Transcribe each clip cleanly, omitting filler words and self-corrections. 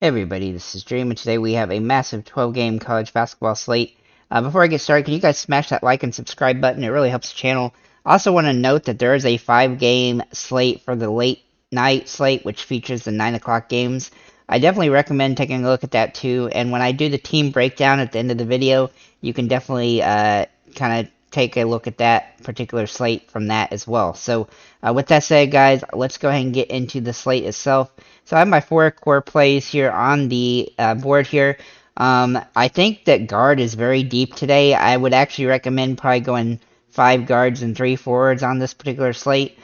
Hey everybody, this is Dream, and today we have a massive 12-game college basketball slate. Before I get started, can you guys smash that like and subscribe button? It really helps the channel. I also want to note that there is a 5-game slate for the late night slate, which features the 9 o'clock games. I definitely recommend taking a look at that too, and when I do the team breakdown at the end of the video, you can definitely kind of take a look at that particular slate from that as well. So with that said, guys, let's go ahead and get into the slate itself. So I have my 4 core plays here on the board here. I think that guard is very deep today. I would actually recommend probably going 5 guards and 3 forwards on this particular slate.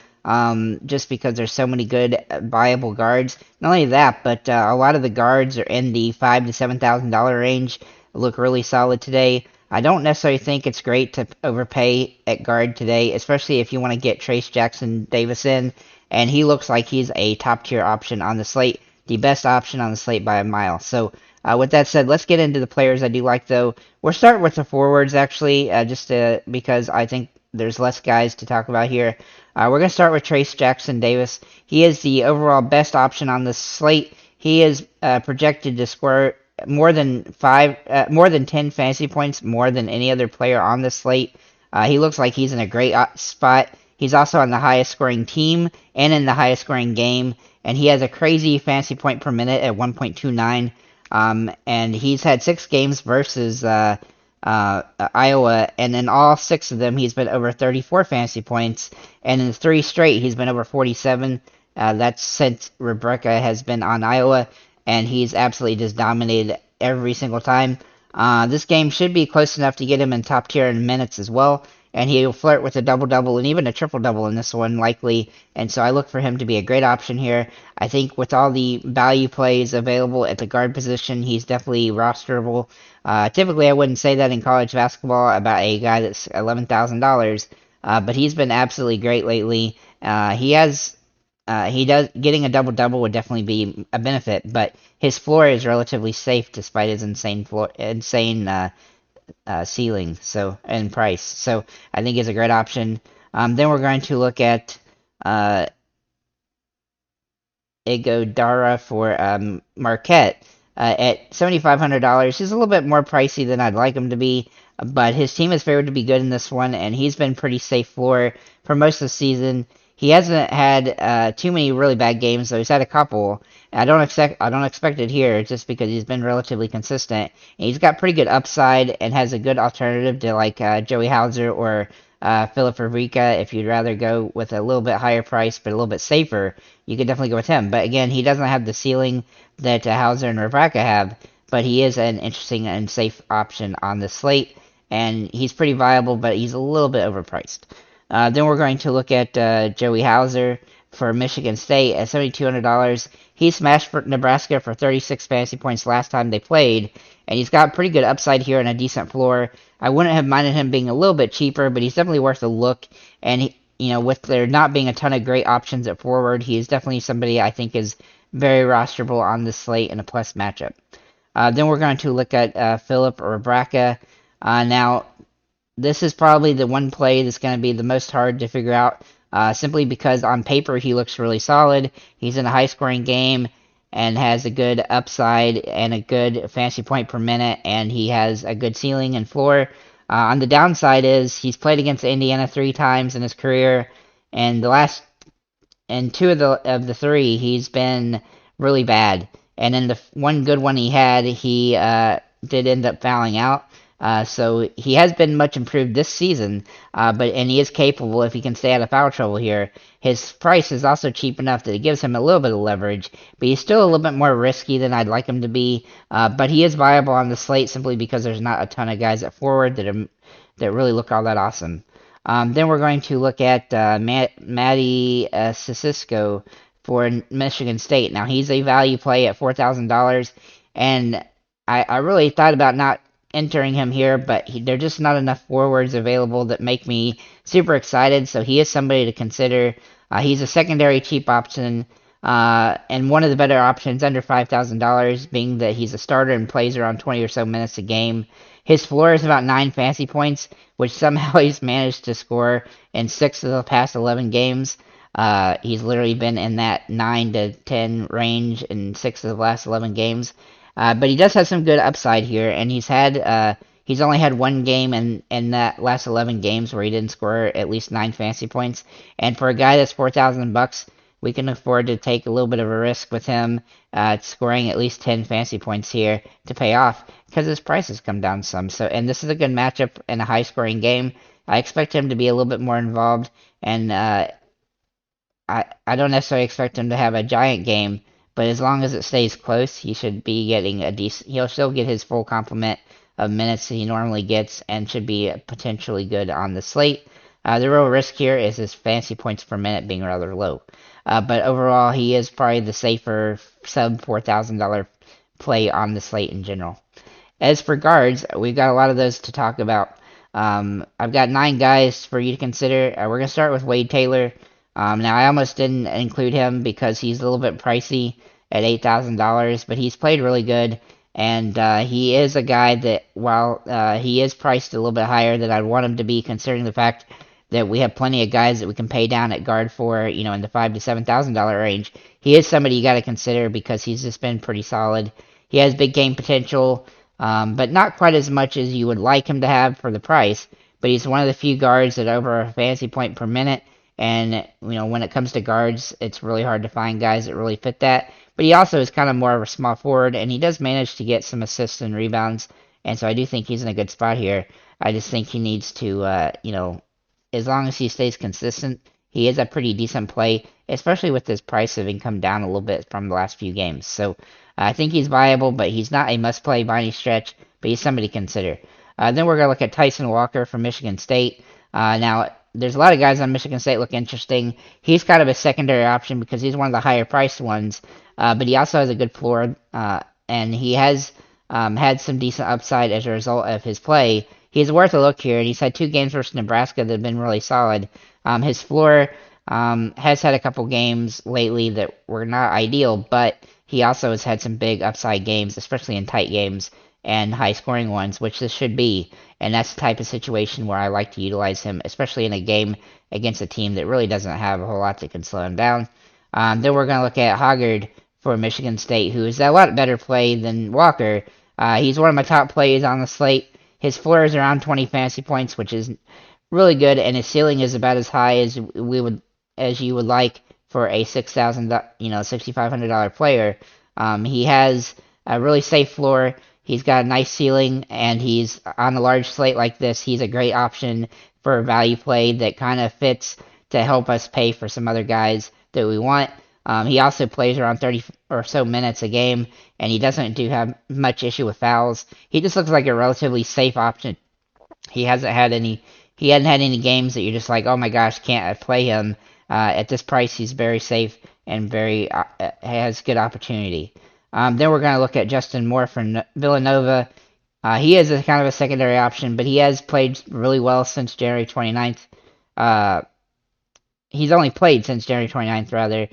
Just because there's so many good viable guards. Not only that, but a lot of the guards are in the $5,000 to $7,000 range. Look really solid today. I don't necessarily think it's great to overpay at guard today, especially if you want to get Trace Jackson Davis in, and he looks like he's a top-tier option on the slate, the best option on the slate by a mile. So with that said, let's get into the players I do like, though. We'll start with the forwards, actually, because I think there's less guys to talk about here. We're going to start with Trace Jackson Davis. He is the overall best option on the slate. He is projected to score more than 10 fantasy points more than any other player on the slate. He looks like he's in a great spot. He's also on the highest scoring team and in the highest scoring game, and he has a crazy fantasy point per minute at 1.29. And he's had 6 games versus Iowa, and in all 6 of them, he's been over 34 fantasy points, and in 3 straight, he's been over 47. That's since Rebecca has been on Iowa, and he's absolutely just dominated every single time. This game should be close enough to get him in top tier in minutes as well, and he'll flirt with a double-double and even a triple-double in this one, likely, and so I look for him to be a great option here. I think with all the value plays available at the guard position, he's definitely rosterable. Typically, I wouldn't say that in college basketball about a guy that's $11,000, but he's been absolutely great lately. Getting a double-double would definitely be a benefit, but his floor is relatively safe despite his insane ceiling and price. So I think he's a great option. Then we're going to look at Iguodala for Marquette at $7,500. He's a little bit more pricey than I'd like him to be, but his team is favored to be good in this one, and he's been pretty safe floor for most of the season. He hasn't had too many really bad games, though. He's had a couple. I don't expect it here, just because he's been relatively consistent. And he's got pretty good upside and has a good alternative to like Joey Hauser or Philip Fabrica. If you'd rather go with a little bit higher price but a little bit safer, you could definitely go with him. But again, he doesn't have the ceiling that Hauser and Rebecca have, but he is an interesting and safe option on the slate. And he's pretty viable, but he's a little bit overpriced. Then we're going to look at Joey Hauser for Michigan State at $7,200. He smashed for Nebraska for 36 fantasy points last time they played, and he's got pretty good upside here and a decent floor. I wouldn't have minded him being a little bit cheaper, but he's definitely worth a look. And with there not being a ton of great options at forward, he is definitely somebody I think is very rosterable on this slate in a plus matchup. Then we're going to look at Philip or Rebecca. Now, this is probably the one play that's going to be the most hard to figure out, simply because on paper he looks really solid. He's in a high-scoring game and has a good upside and a good fantasy point per minute, and he has a good ceiling and floor. On the downside is he's played against Indiana 3 times in his career, and 2 of the 3 he's been really bad. And in the one good one he had, he did end up fouling out. So he has been much improved this season, and he is capable if he can stay out of foul trouble here. His price is also cheap enough that it gives him a little bit of leverage, but he's still a little bit more risky than I'd like him to be. But he is viable on the slate simply because there's not a ton of guys at forward that really look all that awesome. Then we're going to look at Matty Sissoko for Michigan State. Now he's a value play at $4,000, and I really thought about not entering him here, but there are just not enough forwards available that make me super excited, so he is somebody to consider. He's a secondary cheap option, and one of the better options under $5,000, being that he's a starter and plays around 20 or so minutes a game. His floor is about 9 fantasy points, which somehow he's managed to score in 6 of the past 11 games. He's literally been in that 9 to 10 range in 6 of the last 11 games. But he does have some good upside here, and he's only had one game in that last 11 games where he didn't score at least 9 fantasy points. And for a guy that's $4,000, we can afford to take a little bit of a risk with him scoring at least 10 fantasy points here to pay off because his price has come down some. So, and this is a good matchup in a high-scoring game. I expect him to be a little bit more involved, and I don't necessarily expect him to have a giant game, but as long as it stays close, he should be getting a decent. He'll still get his full complement of minutes that he normally gets, and should be potentially good on the slate. The real risk here is his fantasy points per minute being rather low. But overall, he is probably the safer sub $4,000 play on the slate in general. As for guards, we've got a lot of those to talk about. I've got 9 guys for you to consider. We're going to start with Wade Taylor. Now, I almost didn't include him because he's a little bit pricey at $8,000, but he's played really good. And he is a guy that, while he is priced a little bit higher than I'd want him to be, considering the fact that we have plenty of guys that we can pay down at guard for, in the $5,000 to $7,000 range, he is somebody you got to consider because he's just been pretty solid. He has big game potential, but not quite as much as you would like him to have for the price. But he's one of the few guards that over a fantasy point per minute. And, when it comes to guards, it's really hard to find guys that really fit that. But he also is kind of more of a small forward, and he does manage to get some assists and rebounds. And so I do think he's in a good spot here. I just think he needs to, as long as he stays consistent, he is a pretty decent play, especially with his price having come down a little bit from the last few games. So I think he's viable, but he's not a must-play by any stretch, but he's somebody to consider. Then we're going to look at Tyson Walker from Michigan State. Now, there's a lot of guys on Michigan State look interesting. He's kind of a secondary option because he's one of the higher priced ones, but he also has a good floor, and he has had some decent upside as a result of his play. He's worth a look here, and he's had 2 games versus Nebraska that have been really solid. His floor has had a couple games lately that were not ideal, but he also has had some big upside games, especially in tight games and high-scoring ones, which this should be. And that's the type of situation where I like to utilize him, especially in a game against a team that really doesn't have a whole lot that can slow him down. Then we're going to look at Hoggard for Michigan State, who is a lot better play than Walker. He's one of my top plays on the slate. His floor is around 20 fantasy points, which is really good, and his ceiling is about as high as you would like for a $6,500 player. He has a really safe floor. He's got a nice ceiling, and he's on a large slate like this. He's a great option for a value play that kind of fits to help us pay for some other guys that we want. He also plays around 30 or so minutes a game, and he doesn't have much issue with fouls. He just looks like a relatively safe option. He hadn't had any games that you're just like, oh my gosh, can't I play him? At this price, he's very safe and has good opportunity. Then we're going to look at Justin Moore from Villanova. He is a kind of a secondary option, but he has played really well since January 29th. He's only played since January 29th, rather.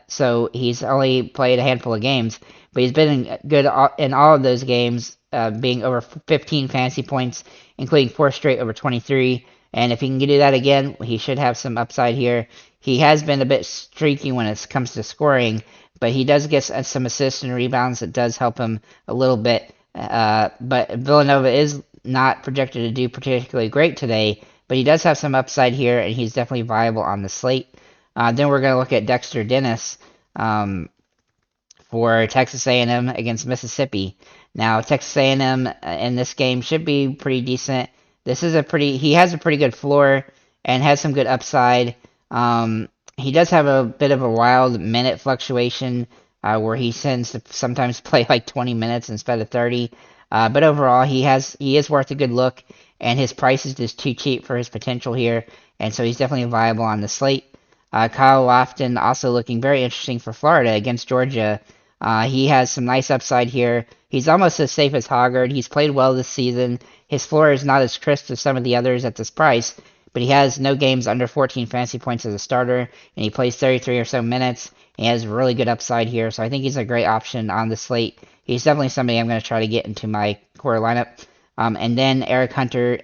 So he's only played a handful of games, but he's been good in all of those games, being over 15 fantasy points, including 4 straight over 23. And if he can do that again, he should have some upside here. He has been a bit streaky when it comes to scoring, but he does get some assists and rebounds that does help him a little bit. But Villanova is not projected to do particularly great today, but he does have some upside here, and he's definitely viable on the slate. Then we're going to look at Dexter Dennis for Texas A&M against Mississippi. Now, Texas A&M in this game should be pretty decent. He has a pretty good floor and has some good upside. He does have a bit of a wild minute fluctuation where he tends to sometimes play like 20 minutes instead of 30. But overall, he is worth a good look, and his price is just too cheap for his potential here, and so he's definitely viable on the slate. Kyle Lofton also looking very interesting for Florida against Georgia. He has some nice upside here. He's almost as safe as Hoggard. He's played well this season. His floor is not as crisp as some of the others at this price, but he has no games under 14 fantasy points as a starter, and he plays 33 or so minutes. He has really good upside here, so I think he's a great option on the slate. He's definitely somebody I'm going to try to get into my core lineup. And then Eric Hunter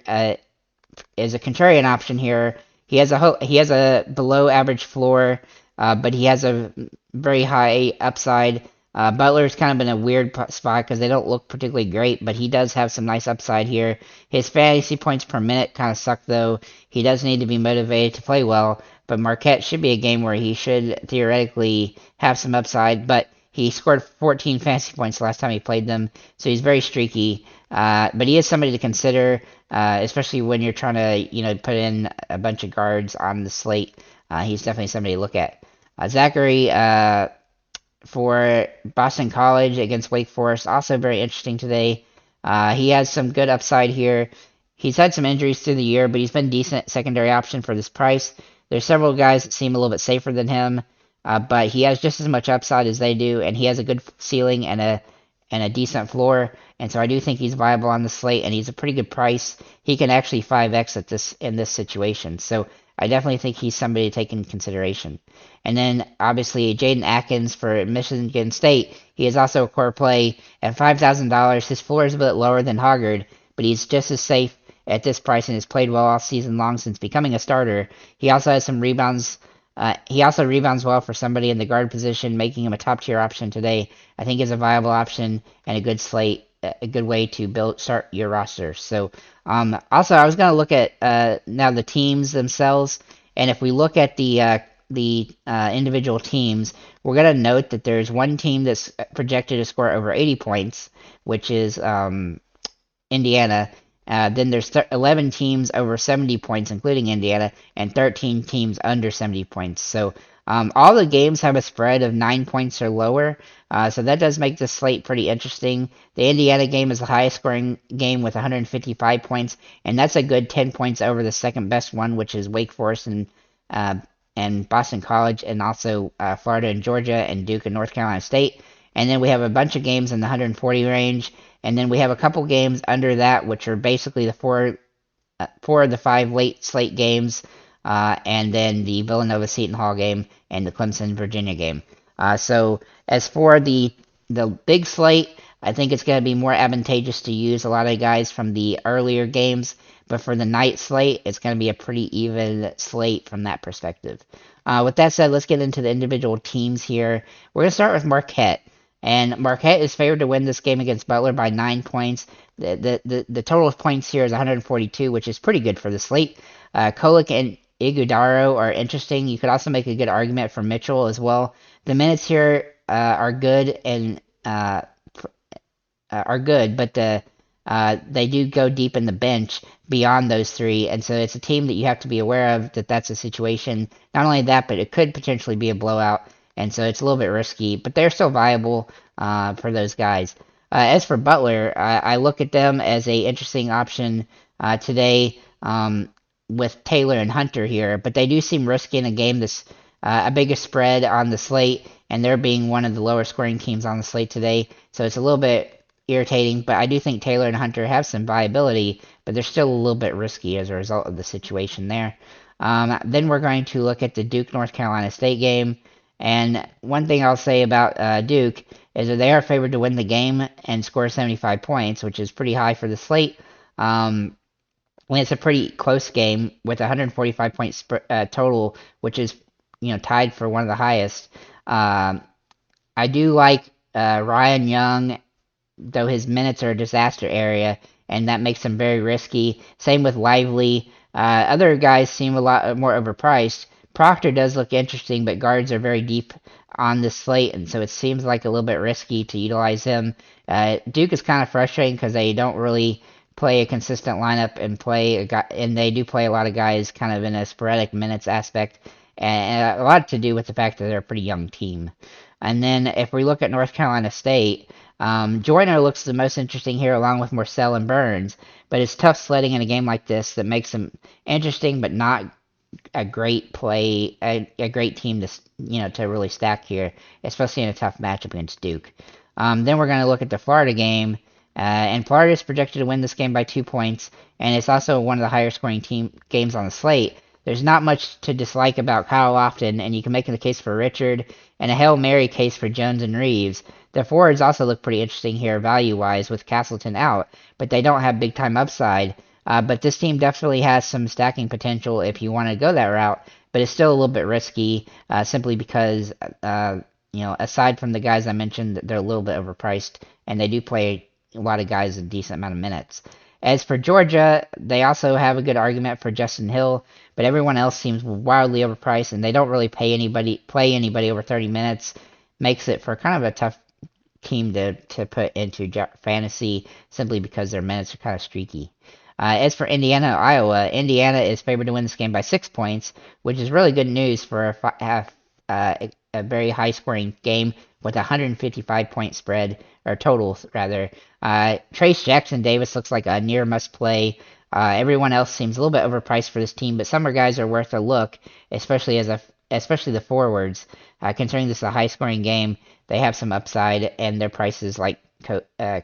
is a contrarian option here. he has a below average floor, but he has a very high upside. Butler's kind of in a weird spot because they don't look particularly great, but he does have some nice upside here. His fantasy points per minute kind of suck, though. He does need to be motivated to play well, but Marquette should be a game where he should theoretically have some upside, but he scored 14 fantasy points last time he played them, so he's very streaky. But he is somebody to consider, especially when you're trying to, put in a bunch of guards on the slate. He's definitely somebody to look at. Zachary, for Boston College against Wake Forest. Also very interesting today. He has some good upside here. He's had some injuries through the year, but he's been a decent secondary option for this price. There's several guys that seem a little bit safer than him, but he has just as much upside as they do, and he has a good ceiling and a decent floor. And so I do think he's viable on the slate, and he's a pretty good price. He can actually 5x in this situation. So I definitely think he's somebody to take into consideration. And then, obviously, Jaden Atkins for Michigan State. He is also a core play at $5,000. His floor is a bit lower than Hoggard, but he's just as safe at this price and has played well all season long since becoming a starter. He also has some rebounds. He also rebounds well for somebody in the guard position, making him a top-tier option today. I think is a viable option and a good slate, a good way to start your roster. So, also, I was going to look at now the teams themselves, and if we look at the individual teams, we're going to note that there's one team that's projected to score over 80 points, which is Indiana. Then there's 11 teams over 70 points, including Indiana, and 13 teams under 70 points. So all the games have a spread of 9 points or lower, so that does make the slate pretty interesting. The Indiana game is the highest scoring game with 155 points, and that's a good 10 points over the second best one, which is Wake Forest and Boston College, and also Florida and Georgia, and Duke and North Carolina State. And then we have a bunch of games in the 140 range, and then we have a couple games under that, which are basically the four of the 5 late slate games, and then the Villanova Seton Hall game and the Clemson Virginia game. So as for the big slate, I think it's going to be more advantageous to use a lot of guys from the earlier games, but for the night slate, it's going to be a pretty even slate from that perspective. With that said, let's get into the individual teams here. We're going to start with Marquette. And Marquette is favored to win this game against Butler by 9 points. The total of points here is 142, which is pretty good for the slate. Kolek and Igudaro are interesting. You could also make a good argument for Mitchell as well. The minutes here are good and but they do go deep in the bench beyond those 3, and so it's a team that you have to be aware of that's a situation. Not only that, but it could potentially be a blowout. And so it's a little bit risky, but they're still viable for those guys. As for Butler, I look at them as a interesting option today with Taylor and Hunter here, but they do seem risky in a game that's a bigger spread on the slate, and they're being one of the lower scoring teams on the slate today. So it's a little bit irritating, but I do think Taylor and Hunter have some viability, but they're still a little bit risky as a result of the situation there. Then we're going to look at the Duke North Carolina State game. And one thing I'll say about Duke is that they are favored to win the game and score 75 points, which is pretty high for the slate. When it's a pretty close game with 145 points total, which is tied for one of the highest. I do like Ryan Young, though his minutes are a disaster area, and that makes him very risky. Same with Lively. Other guys seem a lot more overpriced. Proctor does look interesting, but guards are very deep on the slate, and so it seems like a little bit risky to utilize him. Duke is kind of frustrating because they don't really play a consistent lineup and they do play a lot of guys kind of in a sporadic minutes aspect, and a lot to do with the fact that they're a pretty young team. And then if we look at North Carolina State, Joyner looks the most interesting here along with Morcell and Burns, but it's tough sledding in a game like this that makes him interesting but not a great play, a great team to really stack here, especially in a tough matchup against Duke. Then we're going to look at the Florida game, and Florida is projected to win this game by 2 points, and it's also one of the higher scoring games on the slate. There's not much to dislike about Kyle Lofton, and you can make the case for Richard, and a Hail Mary case for Jones and Reeves. The forwards also look pretty interesting here value-wise with Castleton out, but they don't have big-time upside. But this team definitely has some stacking potential if you want to go that route. But it's still a little bit risky, simply because aside from the guys I mentioned, they're a little bit overpriced, and they do play a lot of guys a decent amount of minutes. As for Georgia, they also have a good argument for Justin Hill, but everyone else seems wildly overpriced, and they don't really play anybody over 30 minutes. Makes it for kind of a tough team to put into fantasy, simply because their minutes are kind of streaky. As for Indiana, Iowa, Indiana is favored to win this game by 6 points, which is really good news for a very high scoring game with a 155-point spread, or total rather. Trace Jackson Davis looks like a near must play. Everyone else seems a little bit overpriced for this team, but some guys are worth a look, especially the forwards. Considering this is a high scoring game, they have some upside, and their prices like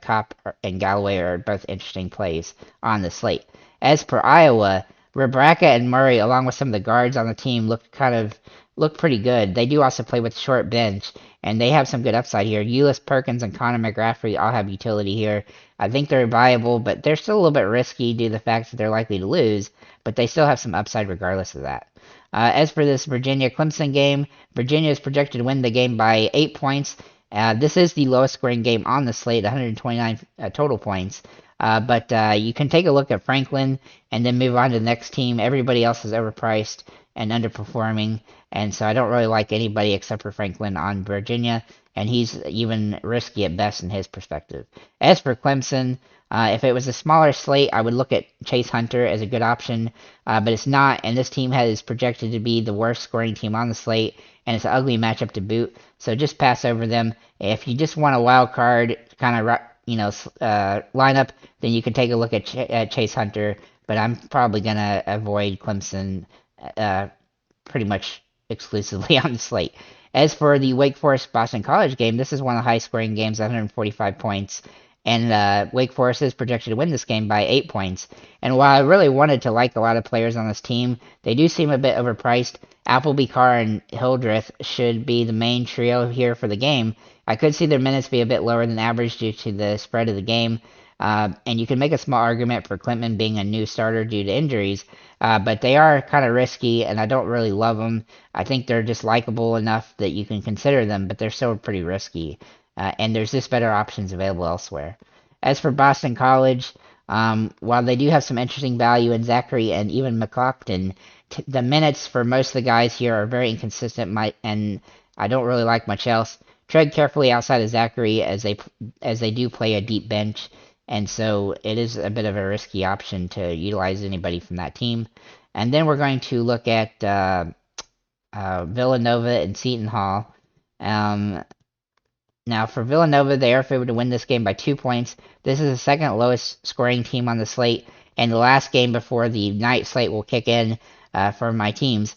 Kopp and Galloway are both interesting plays on the slate. As per Iowa, Rebracka and Murray, along with some of the guards on the team, look pretty good. They do also play with a short bench, and they have some good upside here. Ulyss Perkins and Connor McGraffrey all have utility here. I think they're viable, but they're still a little bit risky due to the fact that they're likely to lose, but they still have some upside regardless of that. As for this Virginia-Clemson game, Virginia is projected to win the game by 8 points. This is the lowest scoring game on the slate, 129 total points. But you can take a look at Franklin and then move on to the next team. Everybody else is overpriced and underperforming, and so I don't really like anybody except for Franklin on Virginia, and he's even risky at best in his perspective. As for Clemson, if it was a smaller slate, I would look at Chase Hunter as a good option, but it's not, and this team is projected to be the worst scoring team on the slate, and it's an ugly matchup to boot, so just pass over them. If you just want a wild card kind of lineup, then you can take a look at Chase Hunter, but I'm probably going to avoid Clemson pretty much exclusively on the slate. As for the Wake Forest-Boston College game, this is one of the high-scoring games, 145 points, and Wake Forest is projected to win this game by 8 points. And while I really wanted to like a lot of players on this team, they do seem a bit overpriced. Appleby, Carr, and Hildreth should be the main trio here for the game. I could see their minutes be a bit lower than average due to the spread of the game, and you can make a small argument for Clinton being a new starter due to injuries, but they are kind of risky, and I don't really love them. I think they're just likable enough that you can consider them, but they're still pretty risky, and there's just better options available elsewhere. As for Boston College, while they do have some interesting value in Zachary and even McLaughlin, the minutes for most of the guys here are very inconsistent, and I don't really like much else. Tread carefully outside of Zachary as they do play a deep bench, and so it is a bit of a risky option to utilize anybody from that team. And then we're going to look at Villanova and Seton Hall. Now, for Villanova, they are favored to win this game by 2 points. This is the second lowest scoring team on the slate, and the last game before the night slate will kick in for my teams.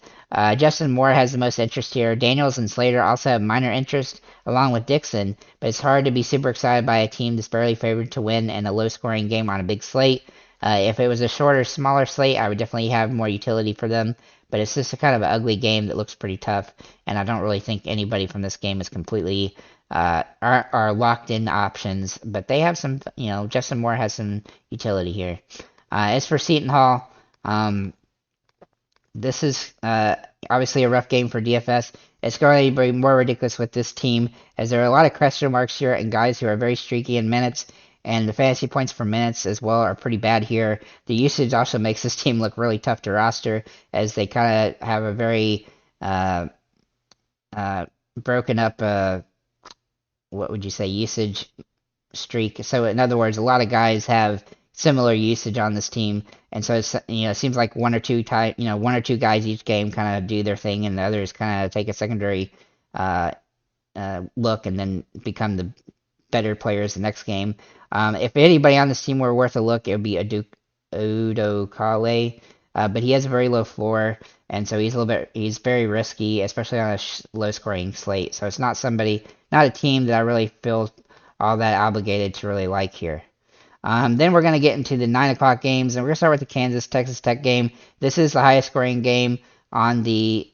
Justin Moore has the most interest here. Daniels and Slater also have minor interest, along with Dixon, but it's hard to be super excited by a team that's barely favored to win in a low-scoring game on a big slate. If it was a shorter, smaller slate, I would definitely have more utility for them, but it's just a kind of an ugly game that looks pretty tough, and I don't really think anybody from this game is completely are locked-in options, but they have some, Justin Moore has some utility here. As for Seton Hall, this is obviously a rough game for DFS. It's going to be more ridiculous with this team, as there are a lot of question marks here and guys who are very streaky in minutes, and the fantasy points for minutes as well are pretty bad here. The usage also makes this team look really tough to roster, as they kind of have a very broken up, what would you say, usage streak. So in other words, a lot of guys have similar usage on this team, and so it's, it seems like one or two guys each game kind of do their thing, and the others kind of take a secondary look and then become the better players the next game. If anybody on this team were worth a look, it would be Udo Kale, but he has a very low floor, and so he's very risky, especially on a low scoring slate. So it's not a team that I really feel all that obligated to really like here. Then we're going to get into the 9 o'clock games, and we're going to start with the Kansas-Texas Tech game. This is the highest scoring game on the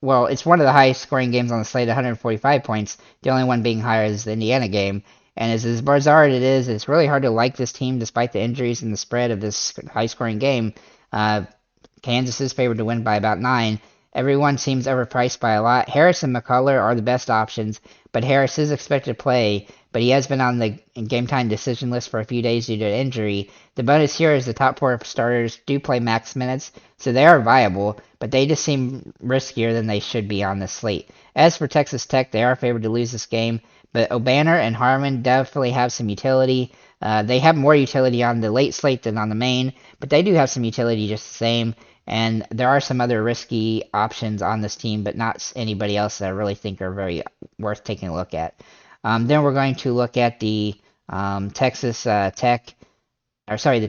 it's one of the highest scoring games on the slate, 145 points. The only one being higher is the Indiana game. And as bizarre as it is, it's really hard to like this team despite the injuries and the spread of this high-scoring game. Kansas is favored to win by about 9. Everyone seems overpriced by a lot. Harris and McCullough are the best options, but Harris is expected to play, but he has been on the game time decision list for a few days due to injury. The bonus here is the top 4 starters do play max minutes, so they are viable, but they just seem riskier than they should be on this slate. As for Texas Tech, they are favored to lose this game, but O'Banner and Harmon definitely have some utility. They have more utility on the late slate than on the main, but they do have some utility just the same. And there are some other risky options on this team, but not anybody else that I really think are very worth taking a look at. Then we're going to look at the Texas the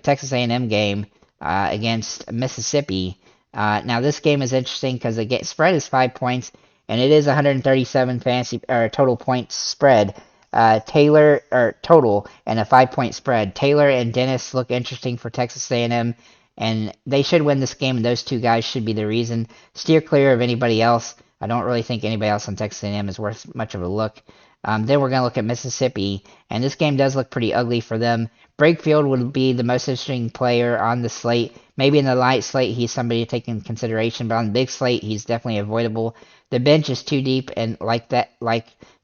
Texas A&M game against Mississippi. Now this game is interesting because the spread is 5 points, and it is 137 fantasy or total points spread. Total and a 5-point spread. Taylor and Dennis look interesting for Texas A&M. And they should win this game, and those two guys should be the reason. Steer clear of anybody else. I don't really think anybody else on Texas A&M is worth much of a look. Then we're going to look at Mississippi, and this game does look pretty ugly for them. Brakefield would be the most interesting player on the slate. Maybe in the light slate, he's somebody to take in consideration, but on the big slate, he's definitely avoidable. The bench is too deep, and like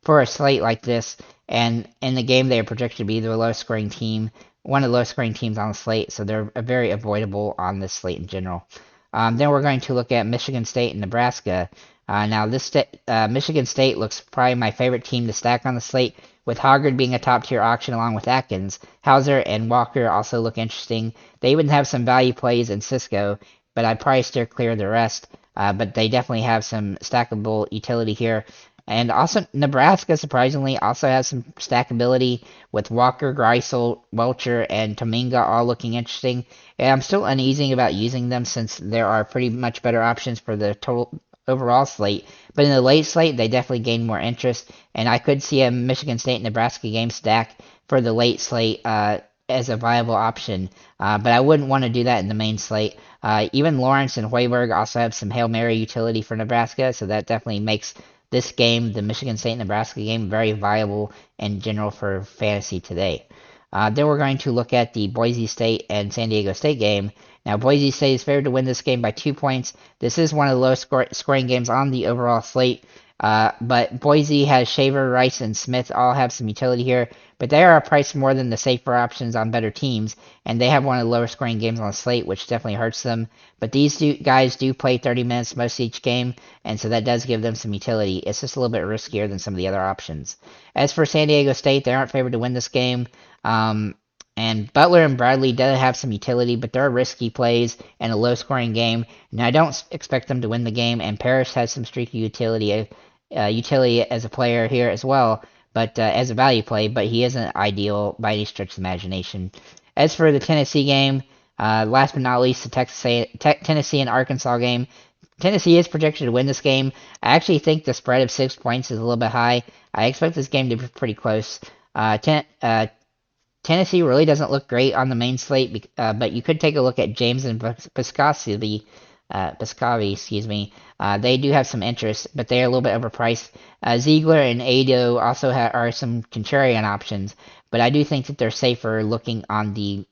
for a slate like this, and in the game, they are projected to be the lowest scoring team. One of the lowest scoring teams on the slate, so they're very avoidable on this slate in general. Then we're going to look at Michigan State and Nebraska. Now, Michigan State looks probably my favorite team to stack on the slate, with Hoggard being a top-tier auction along with Atkins. Hauser and Walker also look interesting. They even have some value plays in Cisco, but I'd probably steer clear of the rest. But they definitely have some stackable utility here. And also, Nebraska, surprisingly, also has some stackability with Walker, Greisel, Welcher, and Tominga all looking interesting. And I'm still uneasy about using them since there are pretty much better options for the total overall slate. But in the late slate, they definitely gain more interest. And I could see a Michigan State-Nebraska game stack for the late slate as a viable option. But I wouldn't want to do that in the main slate. Even Lawrence and Hoiberg also have some Hail Mary utility for Nebraska, so that definitely makes this game, the Michigan State-Nebraska game, very viable in general for fantasy today. Then we're going to look at the Boise State and San Diego State game. Now, Boise State is favored to win this game by 2 points. This is one of the lowest scoring games on the overall slate. But Boise has Shaver, Rice, and Smith all have some utility here, but they are priced more than the safer options on better teams, and they have one of the lower scoring games on the slate, which definitely hurts them. But these guys do play 30 minutes most each game, and so that does give them some utility. It's just a little bit riskier than some of the other options. As for San Diego State, they aren't favored to win this game. And Butler and Bradley do have some utility, but they're risky plays and a low-scoring game. And I don't expect them to win the game. And Parrish has some streaky utility as a player here as well, but as a value play. But he isn't ideal by any stretch of the imagination. As for the Tennessee game, last but not least, the Tennessee and Arkansas game. Tennessee is projected to win this game. I actually think the spread of 6 points is a little bit high. I expect this game to be pretty close. Tennessee really doesn't look great on the main slate, but you could take a look at James and Piscovi, they do have some interest, but they are a little bit overpriced. Ziegler and Ado also are some contrarian options, but I do think that they're safer looking on the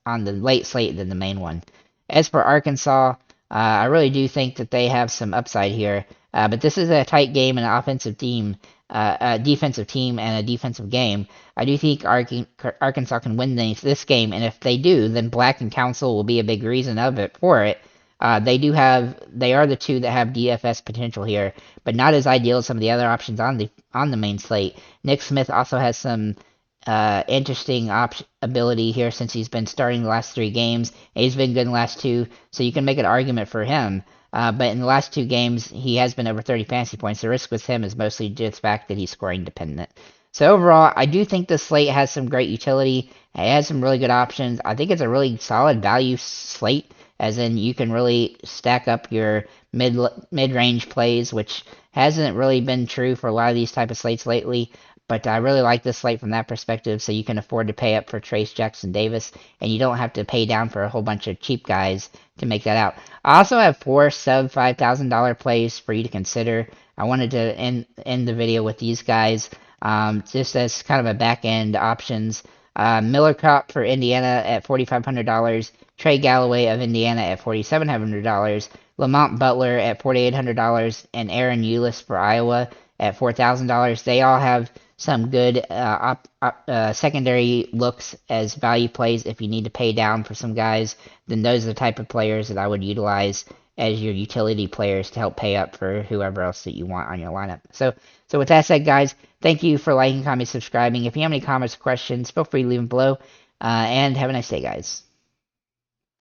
late slate than the main one. As for Arkansas, I really do think that they have some upside here, but this is a tight game and an offensive team. A defensive team and a defensive game. I do think Arkansas can win this game, and if they do, then Black and Council will be a big reason for it. They are the two that have DFS potential here, but not as ideal as some of the other options on the main slate. Nick Smith also has some interesting ability here since he's been starting the last 3 games. And he's been good in the last 2, so you can make an argument for him. But in the last 2 games, he has been over 30 fantasy points. The risk with him is mostly just the fact that he's scoring dependent. So overall, I do think this slate has some great utility. It has some really good options. I think it's a really solid value slate, as in you can really stack up your mid-range plays, which hasn't really been true for a lot of these type of slates lately. But I really like this slate from that perspective, so you can afford to pay up for Trace Jackson Davis, and you don't have to pay down for a whole bunch of cheap guys to make that out. I also have 4 sub $5,000 plays for you to consider. I wanted to end the video with these guys. just as kind of a back end options. Miller Kopp for Indiana at $4,500. Trey Galloway of Indiana at $4,700. Lamont Butler at $4,800. And Aaron Eulis for Iowa at $4,000. They all have some good secondary looks as value plays. If you need to pay down for some guys, then those are the type of players that I would utilize as your utility players to help pay up for whoever else that you want on your lineup. So with that said, guys, thank you for liking, commenting, subscribing. If you have any comments or questions, feel free to leave them below. And have a nice day, guys.